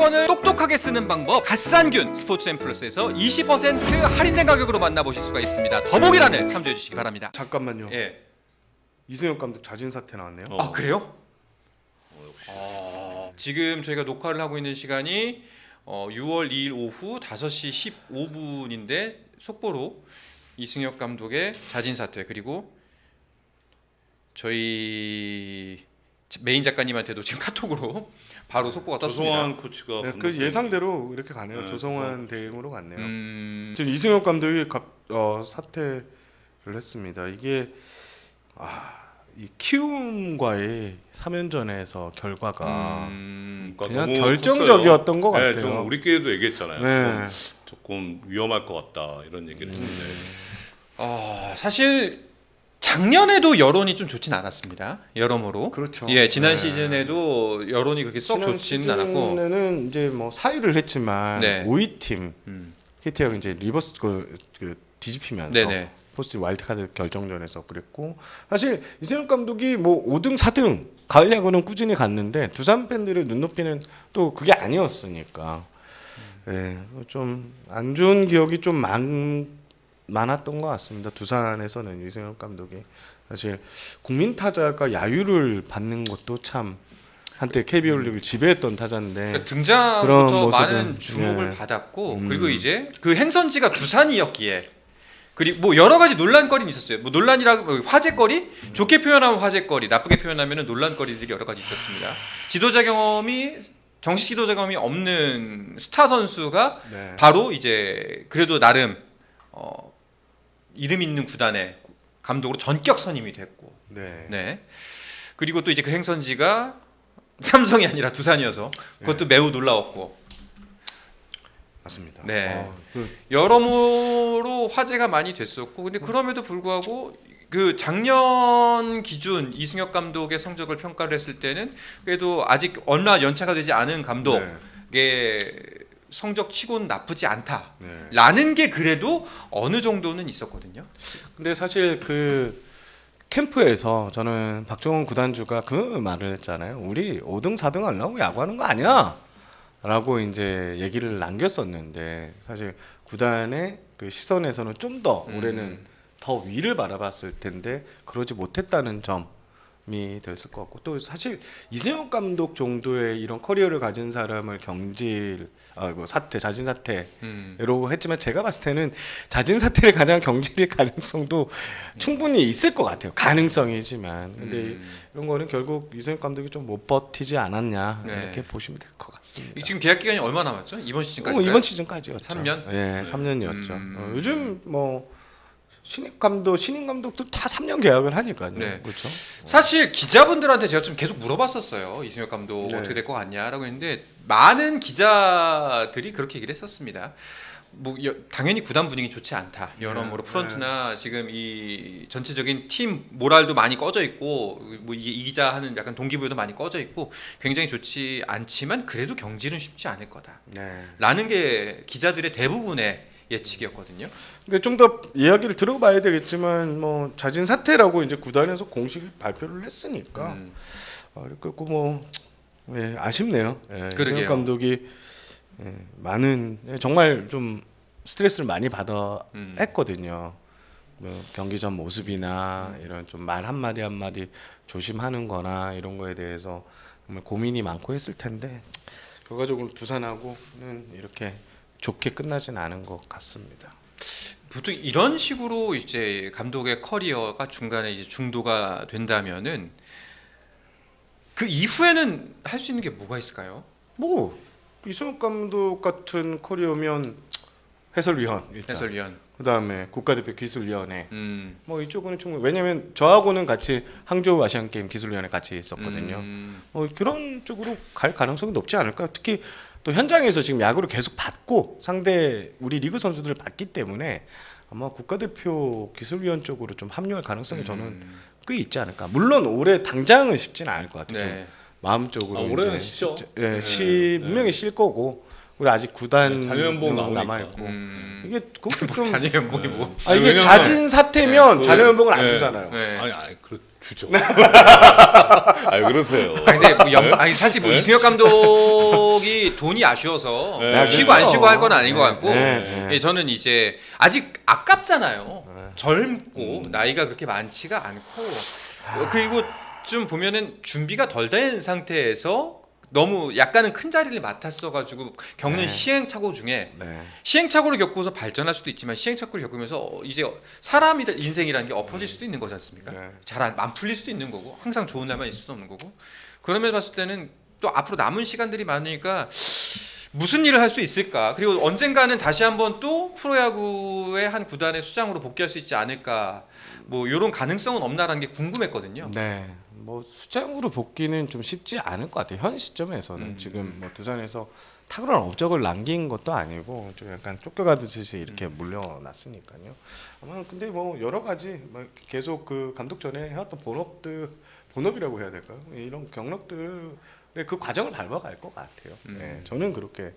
1000원을 똑똑하게 쓰는 방법 갓산균 스포츠앤플러스에서 20% 할인된 가격으로 만나보실 수가 있습니다. 더보기란을 참조해 주시기 바랍니다. 잠깐만요. 예. 이승엽 감독 자진 사퇴 나왔네요. 아 그래요? 지금 저희가 녹화를 하고 있는 시간이 6월 2일 오후 5시 15분인데 속보로 이승엽 감독의 자진 사퇴 그리고 저희 메인 작가님한테도 지금 카톡으로 바로 속보가 떴습니다. 조성환 코치가 네, 그 예상대로 이렇게 가네요. 네, 조성환 대행으로 갔네요. 지금 지금 이승엽 감독이 사퇴를 했습니다. 이게 이 키움과의 3연전에서 결과가 그러니까 그냥 너무 결정적이었던 것 컸어요. 같아요. 네, 좀 우리끼리도 얘기했잖아요. 네. 조금 위험할 것 같다 이런 얘기를 했는데 사실 작년에도 여론이 좀 좋진 않았습니다. 여러모로. 그렇죠. 예, 지난 네. 시즌에도 여론이 그렇게 썩 좋지는 않았고. 시즌에는 이제 뭐 사의를 했지만 네. 5위 팀 KT하고 이제 리버스 그 뒤집히면서 네네. 포스트 와일드카드 결정전에서 그랬고 사실 이승엽 감독이 뭐 5등 4등 가을 야구는 꾸준히 갔는데 두산 팬들의 눈높이는 또 그게 아니었으니까 예, 좀 안 좋은 기억이 좀 많았던 것 같습니다. 두산에서는 이승엽 감독이 사실 국민 타자가 야유를 받는 것도 참 한때 KBO 리그를 지배했던 타자인데 그러니까 그런 등장부터 모습은, 많은 주목을 예. 받았고 그리고 이제 그 행선지가 두산이었기에 그리고 뭐 여러 가지 논란거리는 있었어요. 뭐 논란이라고 화제거리, 좋게 표현하면 화제거리, 나쁘게 표현하면은 논란거리들이 여러 가지 있었습니다. 정식 지도자 경험이 없는 스타 선수가 네. 바로 이제 그래도 나름 이름 있는 구단의 감독으로 전격 선임이 됐고, 네. 네. 그리고 또 이제 그 행선지가 삼성이 아니라 두산이어서 그것도 매우 놀라웠고, 맞습니다. 네. 여러모로 화제가 많이 됐었고, 근데 그럼에도 불구하고 그 작년 기준 이승엽 감독의 성적을 평가를 했을 때는 그래도 아직 얼마 연차가 되지 않은 감독의 성적 치고는 나쁘지 않다라는 게 그래도 어느 정도는 있었거든요. 근데 사실 그 캠프에서 저는 박종원 구단주가 그 말을 했잖아요. 우리 5등 4등 하려고 야구하는 거 아니야. 라고 이제 얘기를 남겼었는데 사실 구단의 그 시선에서는 좀 더 올해는 더 위를 바라봤을 텐데 그러지 못했다는 점이 됐을 것 같고 또 사실 이승엽 감독 정도의 이런 커리어를 가진 사람을 자진 사퇴로 했지만 제가 봤을 때는 자진 사퇴를 가장 경질일 가능성도 충분히 있을 것 같아요. 가능성이지만 근데 이런 거는 결국 이승엽 감독이 좀 못 버티지 않았냐 네. 이렇게 보시면 될 것 같습니다. 지금 계약 기간이 얼마 남았죠? 이번 시즌까지? 이번 시즌까지였죠. 3년? 예, 3년이었죠. 요즘 뭐 신인 감독도 다 3년 계약을 하니까요. 네. 그렇죠. 사실 기자분들한테 제가 좀 계속 물어봤었어요. 이승엽 감독 네. 어떻게 될 것 같냐라고 했는데 많은 기자들이 그렇게 얘기를 했었습니다. 뭐 당연히 구단 분위기 좋지 않다. 여러모로 프런트나 지금 이 전체적인 팀 모랄도 많이 꺼져 있고 뭐 이 기자 하는 약간 동기부여도 많이 꺼져 있고 굉장히 좋지 않지만 그래도 경질은 쉽지 않을 거다. 네. 라는 게 기자들의 대부분의 예측이었거든요. 근데 좀 더 이야기를 들어봐야 되겠지만 뭐 자진 사퇴라고 이제 구단에서 공식 발표를 했으니까 그리고 뭐 아쉽네요. 그러게요. 이승엽 감독이 많은 정말 좀 스트레스를 많이 받아 했거든요. 뭐 경기 전 모습이나 이런 좀 말 한마디 한마디 조심하는-거나 이런 거에 대해서 정말 고민이 많고 했을 텐데 결과적으로 두산하고는 이렇게 좋게 끝나진 않은 것 같습니다. 보통 이런 식으로 이제 감독의 커리어가 중간에 이제 중도가 된다면은 그 이후에는 할 수 있는 게 뭐가 있을까요? 뭐 이승엽 감독 같은 커리어면 해설위원 일단. 해설위원. 그다음에 국가대표 기술위원회. 뭐 이쪽은 충분히 왜냐면 저하고는 같이 항저우 아시안 게임 기술위원회 같이 있었거든요. 그런 쪽으로 갈 가능성이 높지 않을까? 특히 또 현장에서 지금 야구를 계속 받고 상대 우리 리그 선수들을 받기 때문에 아마 국가대표 기술위원 쪽으로 좀 합류할 가능성이 저는 꽤 있지 않을까. 물론 올해 당장은 쉽지는 않을 것 같아요. 네. 좀 마음적으로 올해는 쉽죠. 분명히 쉴 거고 우리 아직 구단 자녀연봉 남아 있고 이게 그것도 좀 자녀 연봉이 뭐? 이게 왜냐면- 자진 사퇴면 네, 자녀연봉을 안 네. 주잖아요. 네. 아니 주죠. 아 그러세요. 아니, 근데 뭐 아니 사실 뭐 이승엽 감독이 돈이 아쉬워서 네, 쉬고 안 쉬고 할 건 아닌 것 같고 네. 예, 저는 이제 아직 아깝잖아요. 젊고 나이가 그렇게 많지가 않고 그리고 좀 보면은 준비가 덜 된 상태에서 너무 약간은 큰 자리를 맡았어가지고 겪는 네. 시행착오 중에 네. 시행착오를 겪고서 발전할 수도 있지만 시행착오를 겪으면서 이제 사람이 인생이라는 게 엎어질 수도 있는 거지 않습니까? 네. 잘 안 풀릴 수도 있는 거고 항상 좋은 날만 있을 수 없는 거고 그러면 봤을 때는 또 앞으로 남은 시간들이 많으니까 무슨 일을 할 수 있을까? 그리고 언젠가는 다시 한번 또 프로야구의 한 구단의 수장으로 복귀할 수 있지 않을까? 뭐 이런 가능성은 없나라는 게 궁금했거든요. 네. 뭐 수장으로 복귀는 좀 쉽지 않을 것 같아요. 현 시점에서는 지금 뭐 두산에서 탁월한 업적을 남긴 것도 아니고 좀 약간 쫓겨가듯이 이렇게 물려놨으니까요. 아마 근데 뭐 여러 가지 뭐 계속 그 감독 전에 해왔던 본업이라고 해야 될까요? 이런 경력들의 그 과정을 밟아갈 것 같아요. 네, 저는 그렇게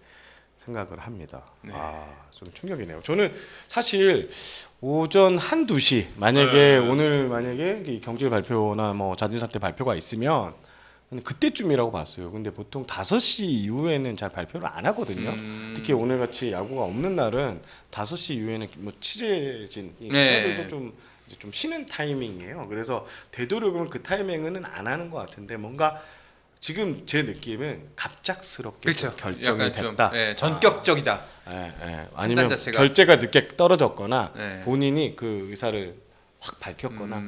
생각을 합니다. 네. 좀 충격이네요. 저는 사실 오전 1, 2시 만약에 오늘 만약에 이 경질 발표나 뭐 자진 사퇴 발표가 있으면 그때쯤이라고 봤어요. 근데 보통 5시 이후에는 잘 발표를 안 하거든요. 특히 오늘 같이 야구가 없는 날은 5시 이후에는 뭐 취재진 기자들도 좀 쉬는 타이밍이에요. 그래서 되도록이면 그 타이밍은 안 하는 것 같은데 뭔가 지금 제 느낌은 갑작스럽게 그렇죠. 결정이 약간 됐다. 좀, 전격적이다. 아니면 자체가. 결제가 늦게 떨어졌거나 네. 본인이 그 의사를 확 밝혔거나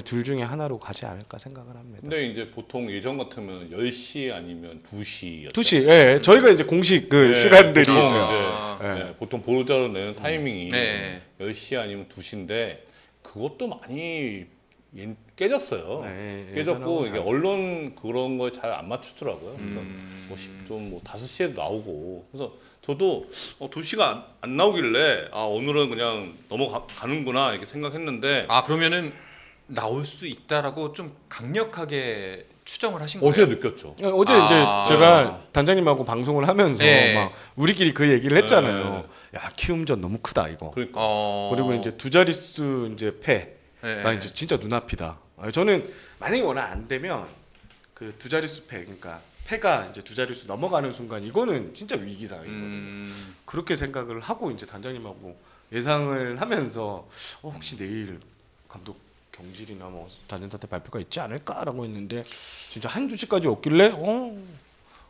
둘 중에 하나로 가지 않을까 생각을 합니다. 근데 이제 보통 예전 같으면 10시 아니면 2시. 2시. 예. 저희가 이제 공식 그 시간들이 있어요. 보통 보도자료 내는 타이밍이 네. 10시 아니면 2시인데 그것도 많이 깨졌어요. 네, 깨졌고 예전하고는 이게 언론 그런 거에 잘 안 맞추더라고요. 그래서 뭐 5시에도 나오고 그래서 저도 2시가 안 나오길래 오늘은 그냥 넘어가는구나 이렇게 생각했는데 아 그러면은 나올 수 있다라고 좀 강력하게 추정을 하신 거예요? 어제 느꼈죠. 어제 이제 제가 단장님하고 방송을 하면서 네. 막 우리끼리 그 얘기를 했잖아요. 야, 키움전 너무 크다 이거. 그러니까 그리고 이제 두 자릿수 이제 패가 네. 이제 진짜 눈앞이다. 저는 만약에 워낙 안 되면 그 두 자릿수 그러니까 패가 이제 두 자릿수 넘어가는 순간 이거는 진짜 위기 상황이거든요. 그렇게 생각을 하고 이제 단장님하고 예상을 하면서 혹시 내일 감독 경질이나 뭐 단전 사퇴 발표가 있지 않을까라고 했는데 진짜 1, 2시까지 없길래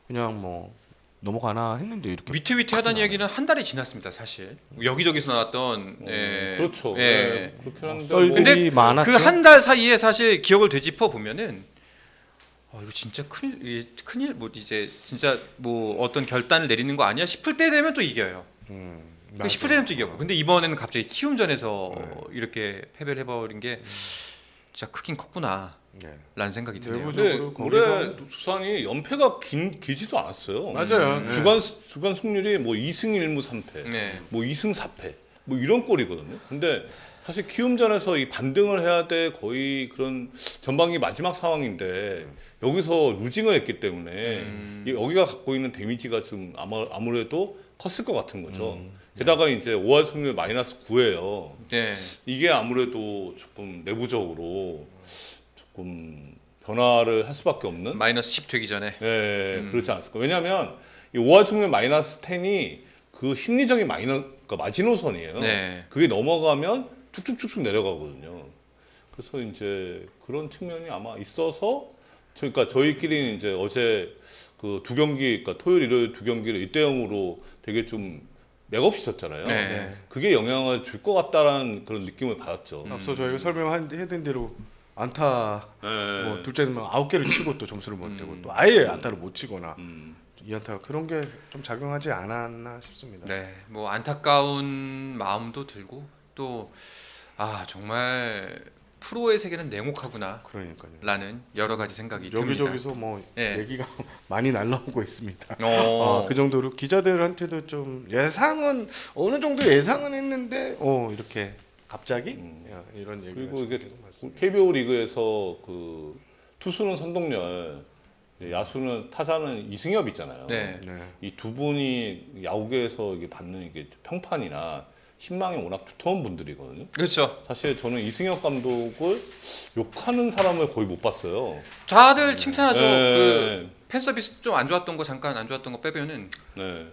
그냥 뭐 넘어가나 했는데 이렇게 위태위태하다는 얘기는 한 달이 지났습니다, 사실. 여기저기서 나왔던 그렇죠. 예. 그렇긴 한데 썰들이 근데 많았죠. 그 한 달 사이에 사실 기억을 되짚어 보면은 이거 진짜 큰일 뭐 이제 진짜 뭐 어떤 결단을 내리는 거 아니야 싶을 때 되면 또 이겨요. 싶을 때 되면 또 이겨요. 근데 이번에는 갑자기 키움전에서 이렇게 패배를 해버린 게 진짜 크긴 컸구나. 네. 라는 생각이 드네요. 근데 거기서 올해 두산이 연패가 길지도 않았어요. 맞아요. 네. 주간 승률이 뭐 2승 1무 3패, 네. 뭐 2승 4패, 뭐 이런 꼴이거든요. 근데 사실 키움전에서 이 반등을 해야 돼 거의 그런 전반기 마지막 상황인데 여기서 루징을 했기 때문에 여기가 갖고 있는 데미지가 좀 아무래도 컸을 것 같은 거죠. 게다가 이제 5할 승률 마이너스 9예요. 네. 이게 아무래도 조금 내부적으로 조금 변화를 할 수밖에 없는 마이너스 10 되기 전에. 그렇지 않았을까. 왜냐하면 이 5할 승률 마이너스 10이 그 심리적인 그러니까 마지노선이에요. 네. 그게 넘어가면 쭉쭉쭉쭉 내려가거든요. 그래서 이제 그런 측면이 아마 있어서 그러니까 저희끼리는 이제 어제 그 두 경기, 그러니까 토요일, 일요일 두 경기를 1대0으로 되게 좀 맥없이 졌잖아요. 네. 그게 영향을 줄 것 같다라는 그런 느낌을 받았죠. 앞서 저희가 설명해드린 대로 안타 뭐 둘째는 9개를 치고 또 점수를 못 내고 또 아예 안타를 못 치거나 이 안타가 그런 게 좀 작용하지 않았나 싶습니다. 네. 뭐 안타까운 마음도 들고 또 정말 프로의 세계는 냉혹하구나. 그러니까요. 라는 여러 가지 생각이 듭니다. 여기저기서 뭐 네. 얘기가 많이 날라오고 있습니다. 어. 그 정도로 기자들한테도 좀 예상은 어느 정도 예상은 했는데 이렇게 갑자기 이런 얘기가 그리고 지금 이게 계속 맞습니다. KBO 리그에서 그 투수는 선동열, 야수는 타자는 이승엽 있잖아요. 네. 네. 이 두 분이 야구계에서 이게 받는 이게 평판이나 신망이 워낙 두터운 분들이거든요. 그렇죠. 사실 저는 이승엽 감독을 욕하는 사람을 거의 못 봤어요. 다들 칭찬하죠. 네. 그 팬 서비스 좀 안 좋았던 거 잠깐 안 좋았던 거 빼면은 네.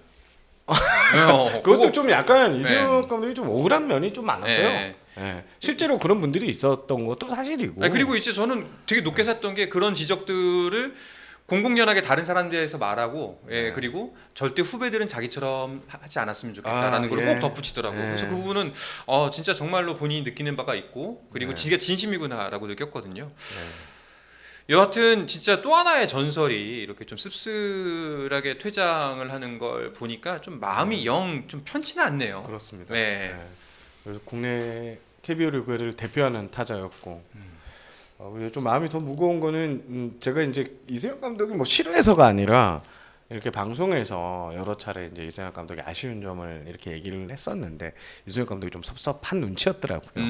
그것도 그거- 좀 약간 이승엽 네. 감독이 좀 억울한 면이 좀 많았어요. 네. 예. 실제로 그런 분들이 있었던 것도 사실이고. 아니, 그리고 이제 저는 되게 높게 샀던 게 그런 지적들을 공공연하게 다른 사람들에서 말하고, 예, 네. 그리고 절대 후배들은 자기처럼 하지 않았으면 좋겠다라는 아, 걸 예. 꼭 덧붙이더라고요. 예. 그래서 그 부분은 진짜 정말로 본인이 느끼는 바가 있고, 그리고 네. 진짜 진심이구나라고 느꼈거든요. 여하튼 진짜 또 하나의 전설이 이렇게 좀 씁쓸하게 퇴장을 하는 걸 보니까 좀 마음이 영 좀 편치는 않네요. 그렇습니다. 네. 예. 그래서 국내 KBO 리그를 대표하는 타자였고 그래서 좀 마음이 더 무거운 거는 제가 이제 이승엽 감독이 뭐 싫어해서가 아니라 이렇게 방송에서 여러 차례 이제 이승엽 감독이 아쉬운 점을 이렇게 얘기를 했었는데 이승엽 감독이 좀 섭섭한 눈치였더라고요.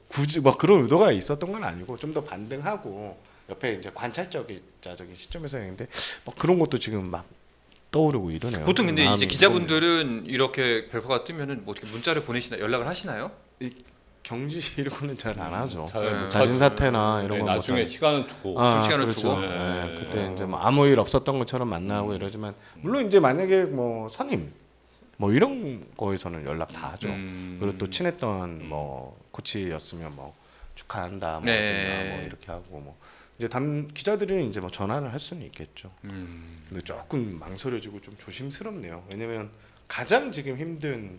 굳이 뭐 그런 의도가 있었던 건 아니고 좀 더 반등하고 옆에 이제 관찰적인 시점에서 했는데 뭐 그런 것도 지금 막 떠오르고 이러네요. 보통 근데 마음이 이제 기자분들은 이렇게 별표가 뜨면은 뭐 어떻게 문자를 보내시나 연락을 하시나요? 경지 이런 잘 안 하죠. 잘 네. 못 자진 하죠. 사퇴나 이런 네, 건 나중에 못 시간을 두고 좀 시간을 그렇죠. 두고? 네, 그때 네. 이제 뭐 아무 일 없었던 것처럼 만나고 이러지만 물론 이제 만약에 뭐 선임 뭐 이런 거에서는 연락 다 하죠. 그리고 또 친했던 뭐 코치였으면 뭐 축하한다 뭐, 네. 어쩌냐 뭐 이렇게 하고 뭐 이제 기자들은 이제 뭐 전화를 할 수는 있겠죠. 근데 조금 망설여지고 좀 조심스럽네요. 왜냐면 가장 지금 힘든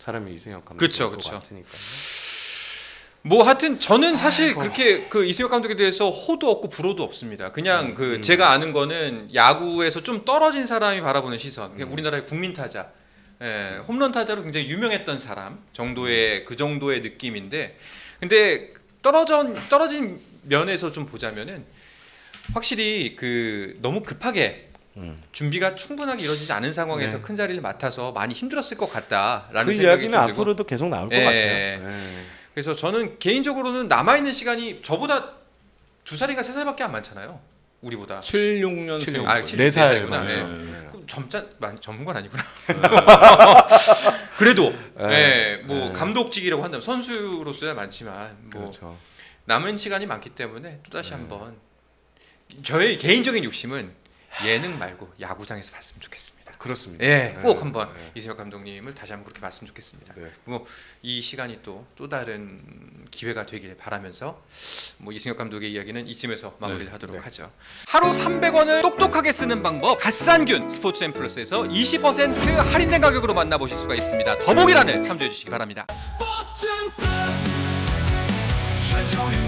사람이 이승엽 감독 그쵸, 그쵸. 같으니까. 뭐 하여튼 저는 사실 그렇게 그 이승엽 감독에 대해서 호도 없고 불호도 없습니다. 그냥 그 제가 아는 거는 야구에서 좀 떨어진 사람이 바라보는 시선. 그냥 우리나라의 국민 타자, 홈런 타자로 굉장히 유명했던 사람 정도의 그 정도의 느낌인데, 근데 떨어진 면에서 좀 보자면은 확실히 그 너무 급하게 준비가 충분하게 이루어지지 않은 상황에서 네. 큰 자리를 맡아서 많이 힘들었을 것 같다라는 그 생각이 이야기는 좀 들고. 앞으로도 계속 나올 것 예. 같아요. 네. 그래서 저는 개인적으로는 남아있는 시간이 저보다 2살인가 3살밖에 안 많잖아요. 우리보다. 76년생. 아, 4살 살이구나. 맞죠. 예. 네. 그럼 젊은 건 아니구나. 그래도 네. 뭐 네. 감독직이라고 한다면 선수로서야 많지만 뭐 그렇죠. 남은 시간이 많기 때문에 또다시 한번 저의 개인적인 욕심은 예능 말고 야구장에서 봤으면 좋겠습니다. 그렇습니다. 예, 꼭 네. 한번 네. 이승엽 감독님을 다시 한번 그렇게 봤으면 좋겠습니다. 네. 뭐 이 시간이 또 다른 기회가 되길 바라면서 뭐 이승엽 감독의 이야기는 이쯤에서 마무리를 하도록 네. 하죠. 하루 300원을 똑똑하게 쓰는 방법 갓산균 스포츠앤 플러스에서 20% 할인된 가격으로 만나보실 수가 있습니다. 더보기란을 참조해 주시기 바랍니다. 스포츠 플러스 한정의